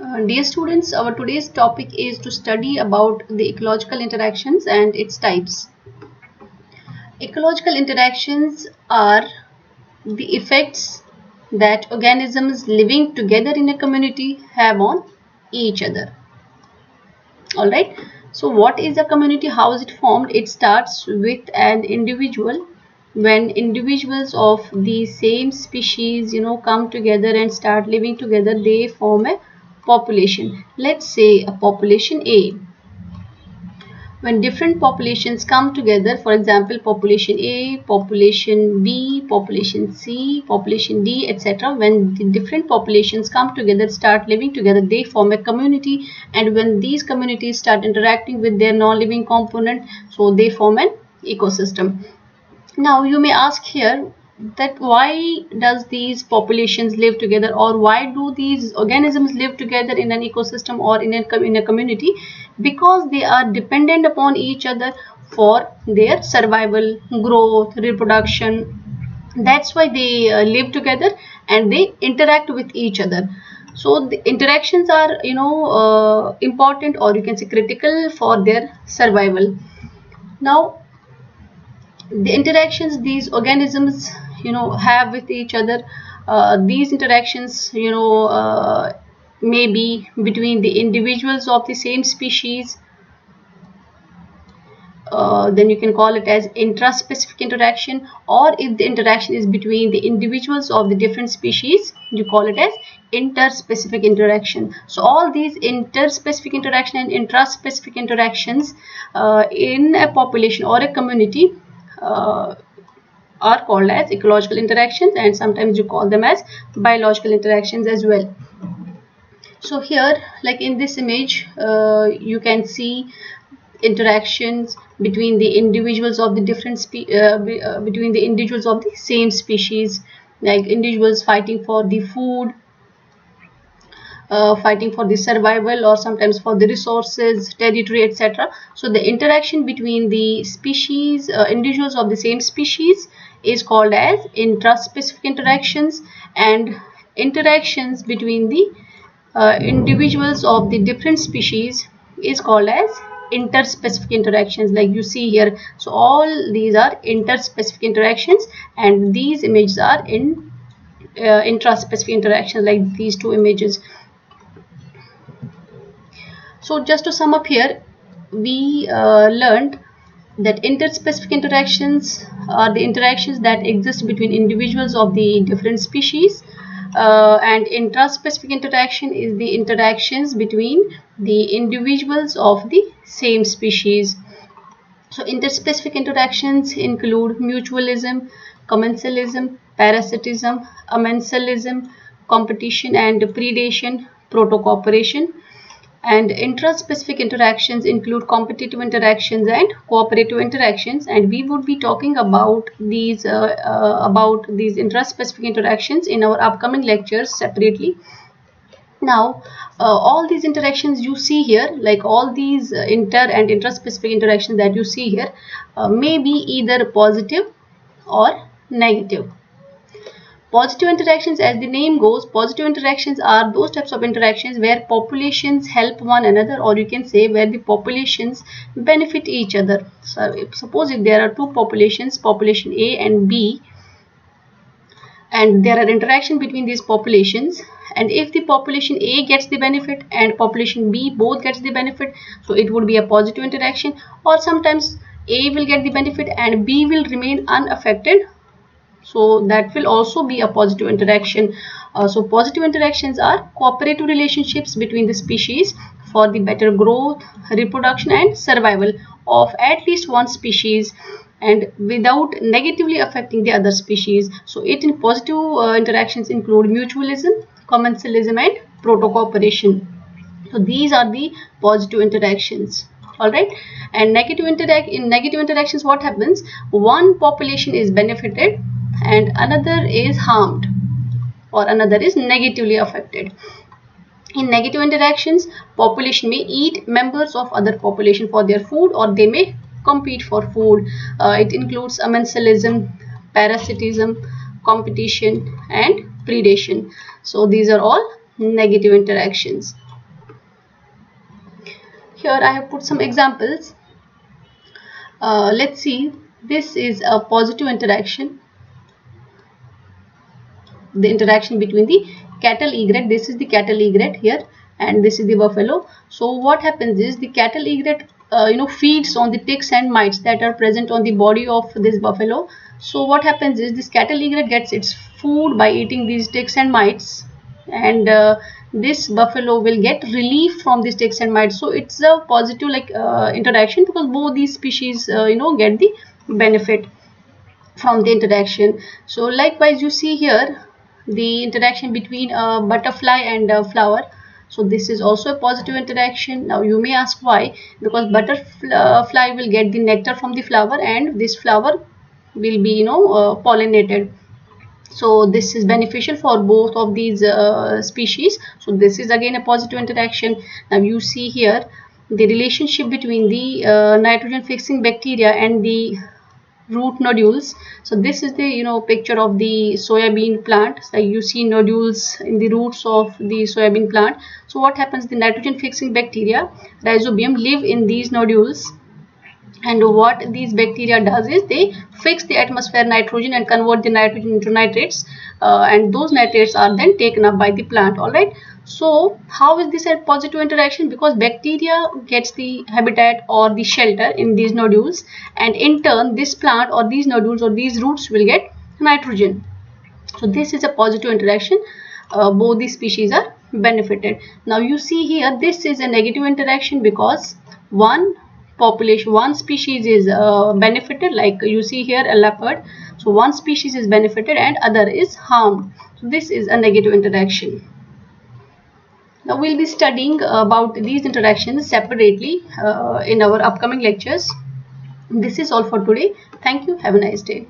Dear students, our today's topic is to study about the ecological interactions and its types. Ecological interactions are the effects that organisms living together in a community have on each other. Alright, so what is a community? How is it formed? It starts with an individual. When individuals of the same species come together and start living together, they form a population. Let's say a population A. When different populations come together, for example population A, population B, population C, population D, etc., when the different populations come together, start living together, they form a community. And when these communities start interacting with their non-living component, so they form an ecosystem. Now you may ask here that why does these populations live together, or why do these organisms live together in an ecosystem or in a community? Because they are dependent upon each other for their survival, growth, reproduction. That's why they live together and they interact with each other. So the interactions are important, or you can say critical for their survival. Now the interactions these organisms have with each other, these interactions may be between the individuals of the same species. Then you can call it as intraspecific interaction, or if the interaction is between the individuals of the different species, you call it as interspecific interaction. So all these interspecific interaction and intraspecific interactions in a population or a community are called as ecological interactions, and sometimes you call them as biological interactions as well. So here, like in this image, you can see interactions between the individuals of the between the individuals of the same species, like individuals fighting for the food, fighting for the survival, or sometimes for the resources, territory, etc. So the interaction between the species, individuals of the same species, is called as intraspecific interactions, and interactions between the individuals of the different species is called as interspecific interactions, like you see here. So all these are interspecific interactions, and these images are in intraspecific interactions, like these two images. So just to sum up here, we learned that interspecific interactions are the interactions that exist between individuals of the different species, and intraspecific interaction is the interactions between the individuals of the same species. So interspecific interactions include mutualism, commensalism, parasitism, amensalism, competition and predation, protocooperation. And intraspecific interactions include competitive interactions and cooperative interactions, and we would be talking about these intraspecific interactions in our upcoming lectures separately. Now all these interactions you see here, like all these inter and intraspecific interactions that you see here, may be either positive or negative. Positive interactions, as the name goes, positive interactions are those types of interactions where populations help one another, or you can say where the populations benefit each other. So suppose if there are two populations, population A and B, and there are interaction between these populations, and if the population A gets the benefit and population B both gets the benefit, so it would be a positive interaction. Or sometimes A will get the benefit and B will remain unaffected, so that will also be a positive interaction. So positive interactions are cooperative relationships between the species for the better growth, reproduction and survival of at least one species, and without negatively affecting the other species. So positive interactions include mutualism, commensalism and protocooperation. So these are the positive interactions. Alright, and in negative interactions, what happens? One population is benefited and another is harmed, or another is negatively affected. In negative interactions, population may eat members of other population for their food, or they may compete for food. It includes amensalism, parasitism, competition and predation. So these are all negative interactions. here I have put some examples. Let's see, this is a positive interaction, the interaction between the cattle egret. This is the cattle egret here, and this is the buffalo. So what happens is the cattle egret feeds on the ticks and mites that are present on the body of this buffalo. So what happens is this cattle egret gets its food by eating these ticks and mites, and this buffalo will get relief from these ticks and mites. So it's a positive interaction, because both these species get the benefit from the interaction. So likewise, you see here the interaction between a butterfly and a flower. So this is also a positive interaction. Now you may ask why. Because butterfly will get the nectar from the flower, and this flower will be pollinated. So this is beneficial for both of these species. So this is again a positive interaction. Now you see here the relationship between the nitrogen fixing bacteria and the root nodules. So this is the picture of the soybean plant. So you see nodules in the roots of the soybean plant. So what happens, the nitrogen fixing bacteria rhizobium live in these nodules, and what these bacteria does is they fix the atmosphere nitrogen and convert the nitrogen into nitrates, and those nitrates are then taken up by the plant. All right, so how is this a positive interaction? Because bacteria gets the habitat or the shelter in these nodules, and in turn this plant or these nodules or these roots will get nitrogen. So this is a positive interaction. Both the species are benefited. Now you see here this is a negative interaction, because one species is benefited, like you see here a leopard. So one species is benefited and other is harmed. So this is a negative interaction. Now we'll be studying about these interactions separately in our upcoming lectures. This is all for today. Thank you. Have a nice day.